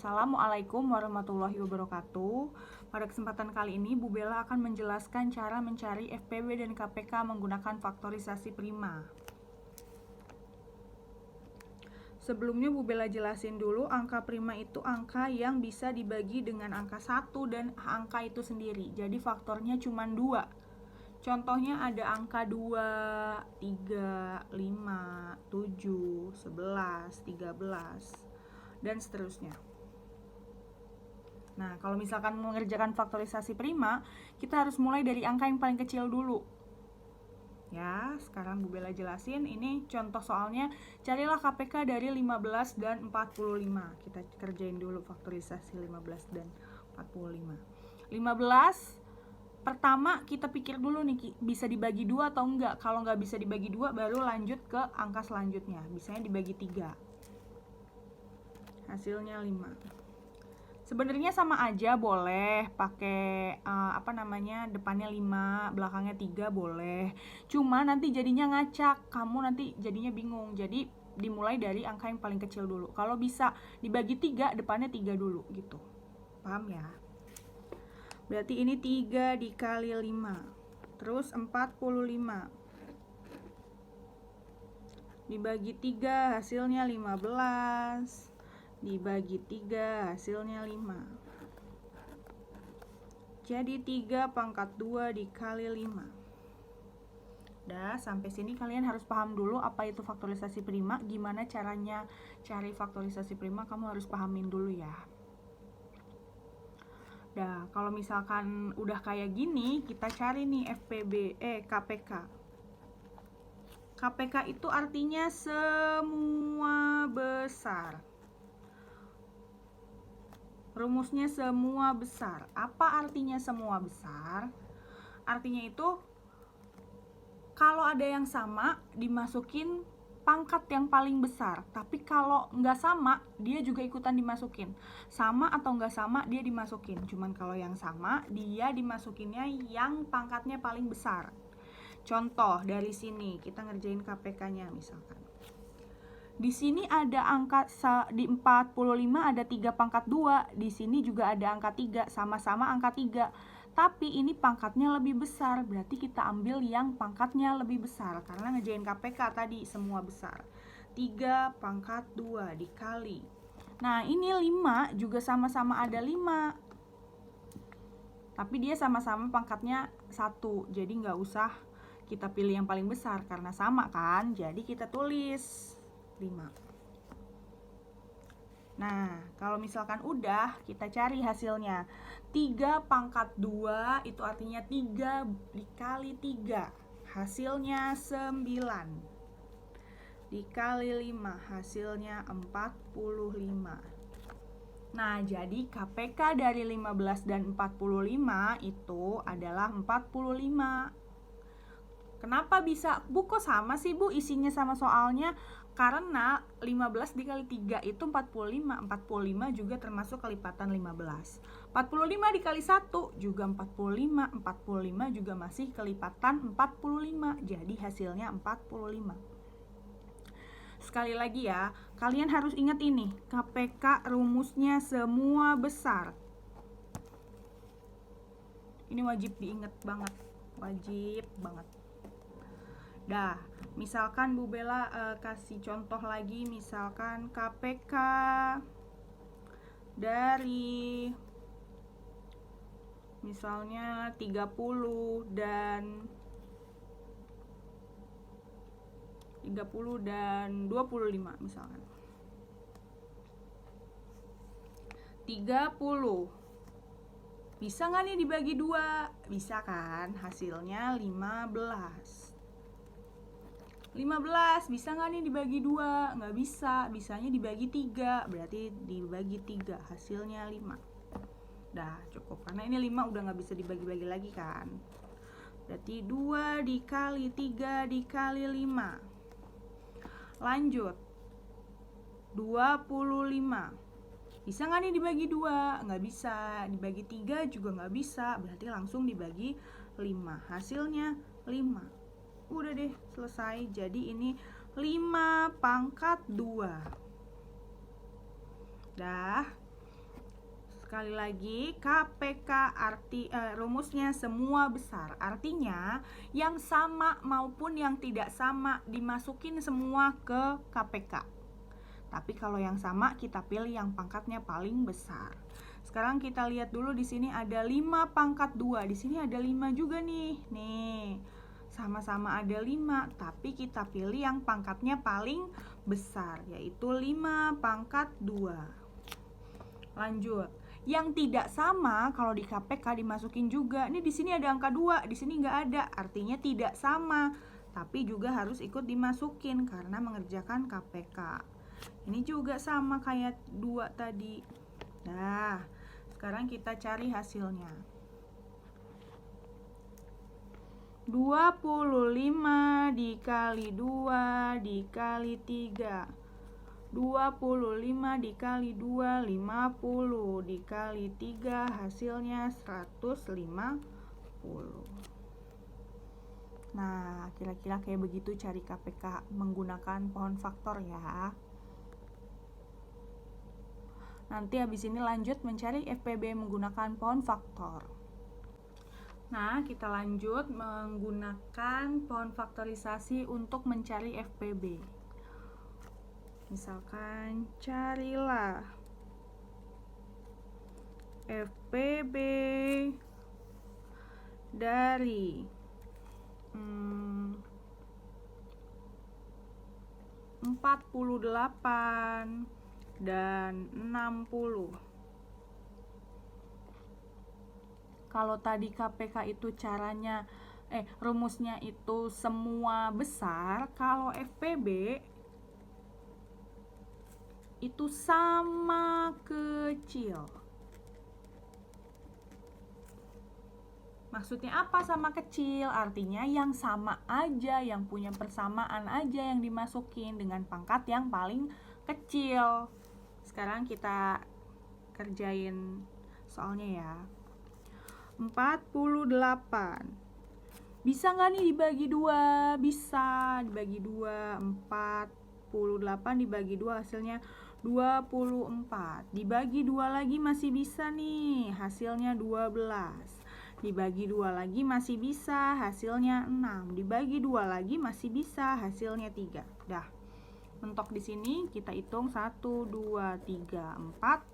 Assalamualaikum warahmatullahi wabarakatuh. Pada kesempatan kali ini, Bu Bella akan menjelaskan cara mencari FPB dan KPK menggunakan faktorisasi prima. Sebelumnya Bu Bella jelasin dulu, angka prima itu angka yang bisa dibagi dengan angka 1 dan angka itu sendiri. Jadi faktornya cuma 2. Contohnya ada angka 2, 3, 5, 7, 11, 13, dan seterusnya. Nah, kalau misalkan mengerjakan faktorisasi prima, kita harus mulai dari angka yang paling kecil dulu. Ya, sekarang Bu Bella jelasin, ini contoh soalnya, carilah KPK dari 15 dan 45. Kita kerjain dulu faktorisasi 15 dan 45. 15, pertama kita pikir dulu nih, bisa dibagi 2 atau enggak. Kalau enggak bisa dibagi 2, baru lanjut ke angka selanjutnya. Bisanya dibagi 3. Hasilnya 5. Sebenarnya sama aja, boleh pakai depannya 5, belakangnya 3 boleh. Cuma nanti jadinya ngacak, kamu nanti jadinya bingung. Jadi dimulai dari angka yang paling kecil dulu. Kalau bisa dibagi 3, depannya 3 dulu gitu. Paham ya? Berarti ini 3 dikali 5. Terus 45. Dibagi 3 hasilnya 15. Dibagi 3 hasilnya 5. Jadi 3 pangkat 2 dikali 5. Dah, sampai sini kalian harus paham dulu apa itu faktorisasi prima. Gimana caranya cari faktorisasi prima, kamu harus pahamin dulu ya. Dah, kalau misalkan udah kayak gini, kita cari nih KPK. KPK itu artinya semua besar. Rumusnya semua besar. Apa artinya semua besar? Artinya itu kalau ada yang sama dimasukin pangkat yang paling besar. Tapi kalau nggak sama, dia juga ikutan dimasukin. Sama atau nggak sama, dia dimasukin. Cuman kalau yang sama, dia dimasukinnya yang pangkatnya paling besar. Contoh dari sini, kita ngerjain KPK-nya misalkan. Di sini ada angka di 45 ada 3 pangkat 2. Di sini juga ada angka 3, sama-sama angka 3. Tapi ini pangkatnya lebih besar, berarti kita ambil yang pangkatnya lebih besar. Karena ngerjain KPK tadi semua besar. 3 pangkat 2 dikali. Nah, ini 5 juga sama-sama ada 5. Tapi dia sama-sama pangkatnya 1. Jadi nggak usah kita pilih yang paling besar karena sama kan. Jadi kita tulis 5. Nah, kalau misalkan udah, kita cari hasilnya. 3 pangkat 2 itu artinya 3 dikali 3. Hasilnya 9. Dikali 5, hasilnya 45. Nah, jadi KPK dari 15 dan 45 itu adalah 45. Kenapa bisa? Bu, kok sama sih Bu isinya sama soalnya? Karena 15 dikali 3 itu 45. 45 juga termasuk kelipatan 15. 45 dikali 1 juga 45. 45 juga masih kelipatan 45. Jadi hasilnya 45. Sekali lagi ya, kalian harus ingat ini, KPK rumusnya semua besar. Ini wajib diingat banget, wajib banget. Dah, misalkan Bu Bella kasih contoh lagi, misalkan KPK dari misalnya 30 dan 25 misalkan. 30 bisa nggak nih dibagi 2? Bisa kan? Hasilnya 15. 15 bisa nggak nih dibagi 2? Nggak bisa, bisanya dibagi 3. Berarti dibagi 3, hasilnya 5. Dah, cukup. Karena ini 5 udah nggak bisa dibagi-bagi lagi kan. Berarti 2 dikali 3 dikali 5. Lanjut, 25. Bisa nggak nih dibagi 2? Nggak bisa. Dibagi 3 juga nggak bisa. Berarti langsung dibagi 5. Hasilnya 5. Udah deh, selesai. Jadi ini 5 pangkat 2. Dah. Sekali lagi, KPK rumusnya semua besar. Artinya yang sama maupun yang tidak sama dimasukin semua ke KPK. Tapi kalau yang sama kita pilih yang pangkatnya paling besar. Sekarang kita lihat dulu, di sini ada 5 pangkat 2. Di sini ada 5 juga nih. Nih, sama-sama ada 5, tapi kita pilih yang pangkatnya paling besar, yaitu 5 pangkat 2. Lanjut. Yang tidak sama kalau di KPK dimasukin juga. Ini di sini ada angka 2, di sini nggak ada. Artinya tidak sama, tapi juga harus ikut dimasukin karena mengerjakan KPK. Ini juga sama kayak 2 tadi. Nah, sekarang kita cari hasilnya. 25 dikali 2 dikali 3. 25 dikali 2, 50 dikali 3, hasilnya 150. Nah, kira-kira kayak begitu cari KPK menggunakan pohon faktor ya. Nanti habis ini lanjut mencari FPB menggunakan pohon faktor. Nah, kita lanjut menggunakan pohon faktorisasi untuk mencari FPB. Misalkan carilah FPB dari 48 dan 60. Kalau tadi KPK itu caranya rumusnya itu semua besar, kalau FPB itu sama kecil. Maksudnya apa sama kecil? Artinya yang sama aja, yang punya persamaan aja yang dimasukin dengan pangkat yang paling kecil. Sekarang kita kerjain soalnya ya. 48. Bisa nggak nih dibagi 2? Bisa dibagi 2. 48 dibagi 2 hasilnya 24. Dibagi 2 lagi masih bisa nih, hasilnya 12. Dibagi 2 lagi masih bisa, hasilnya 6. Dibagi 2 lagi masih bisa, hasilnya 3. Dah. Mentok di sini kita hitung 1 2 3 4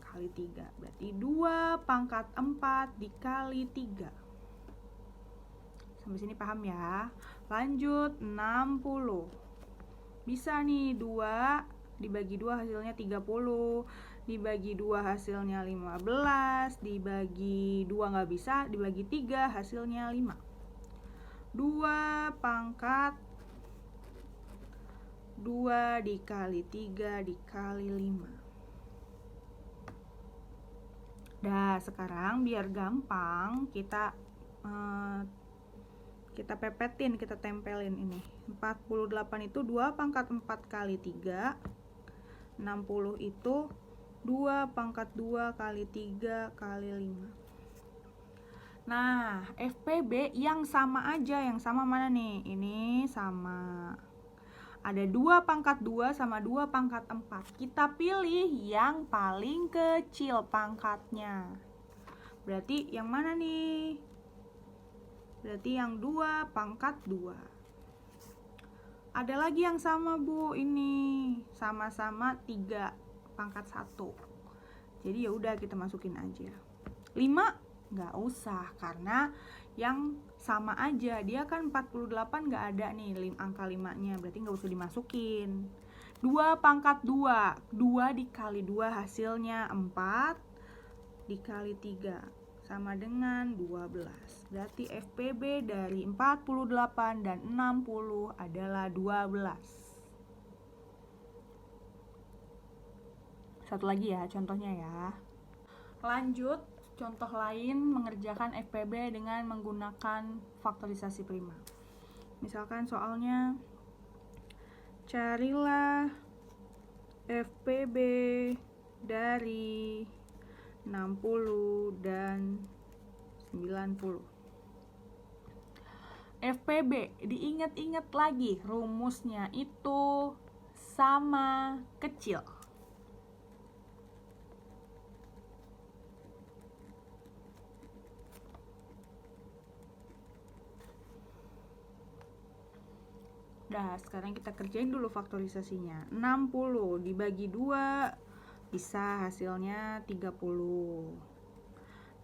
kali 3. Berarti 2 pangkat 4 dikali 3. Sampai sini paham ya? Lanjut, 60. Bisa nih 2 dibagi 2 hasilnya 30, dibagi 2 hasilnya 15, dibagi 2 nggak bisa, dibagi 3 hasilnya 5. 2 pangkat 2 dikali 3 dikali 5. Dah, sekarang biar gampang kita pepetin, kita tempelin ini. 48 itu 2 pangkat 4 kali 3. 60 itu 2 pangkat 2 kali 3 kali 5. Nah, FPB yang sama aja, yang sama mana nih? Ini sama. Ada 2 pangkat 2 sama 2 pangkat 4. Kita pilih yang paling kecil pangkatnya. Berarti yang mana nih? Berarti yang 2 pangkat 2. Ada lagi yang sama, Bu, ini sama-sama 3 pangkat 1. Jadi ya udah kita masukin aja. 5 nggak usah karena yang sama aja. Dia kan 48 nggak ada nih angka 5-nya, berarti nggak usah dimasukin. 2 pangkat 2. 2 dikali 2 hasilnya 4 dikali 3 sama dengan 12. Berarti FPB dari 48 dan 60 adalah 12. Satu lagi ya contohnya ya. Lanjut, contoh lain mengerjakan FPB dengan menggunakan faktorisasi prima. Misalkan soalnya carilah FPB dari 60 dan 90. FPB, diingat-ingat lagi rumusnya itu sama kecil. Nah, sekarang kita kerjain dulu faktorisasinya. 60 dibagi 2 bisa hasilnya 30.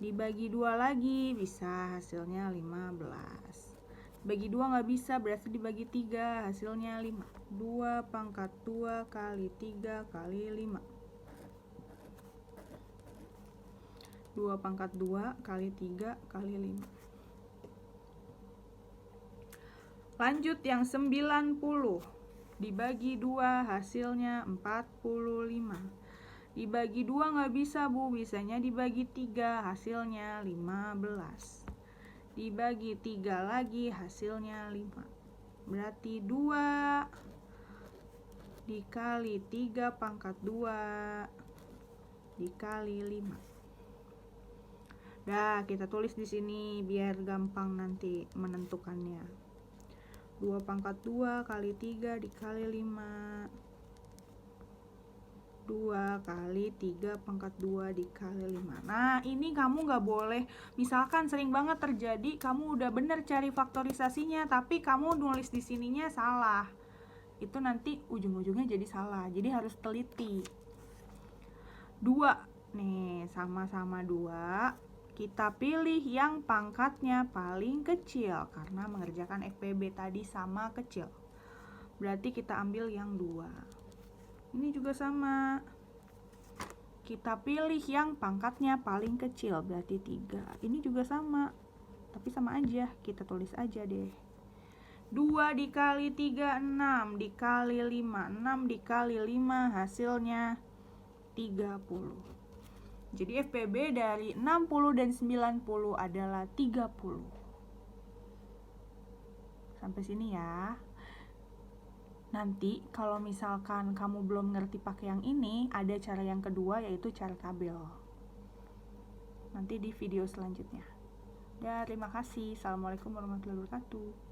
Dibagi 2 lagi bisa hasilnya 15. Bagi 2 nggak bisa, berarti dibagi 3 hasilnya 5. 2 pangkat 2 kali 3 kali 5. 2 pangkat 2 kali 3 kali 5. Lanjut yang 90. Dibagi 2 hasilnya 45. Dibagi 2 nggak bisa, Bu. Bisanya dibagi 3 hasilnya 15. Dibagi 3 lagi hasilnya 5. Berarti 2 dikali 3 pangkat 2 dikali 5. Dah, kita tulis di sini biar gampang nanti menentukannya. 2 pangkat 2 kali 3 dikali 5. 2 kali 3 pangkat 2 dikali 5. Nah, ini kamu nggak boleh, misalkan sering banget terjadi kamu udah bener cari faktorisasinya, tapi kamu nulis di sininya salah. Itu nanti ujung-ujungnya jadi salah. Jadi harus teliti. 2. Nih, sama-sama 2. Kita pilih yang pangkatnya paling kecil karena mengerjakan FPB tadi sama kecil. Berarti kita ambil yang 2. Ini juga sama. Kita pilih yang pangkatnya paling kecil, berarti 3. Ini juga sama. Tapi sama aja, kita tulis aja deh. 2 dikali 3, 6 dikali 5. 6 dikali 5 hasilnya 30. Jadi FPB dari 60 dan 90 adalah 30. Sampai sini ya. Nanti kalau misalkan kamu belum ngerti pakai yang ini, ada cara yang kedua yaitu cara tabel. Nanti di video selanjutnya. Dan terima kasih. Assalamualaikum warahmatullahi wabarakatuh.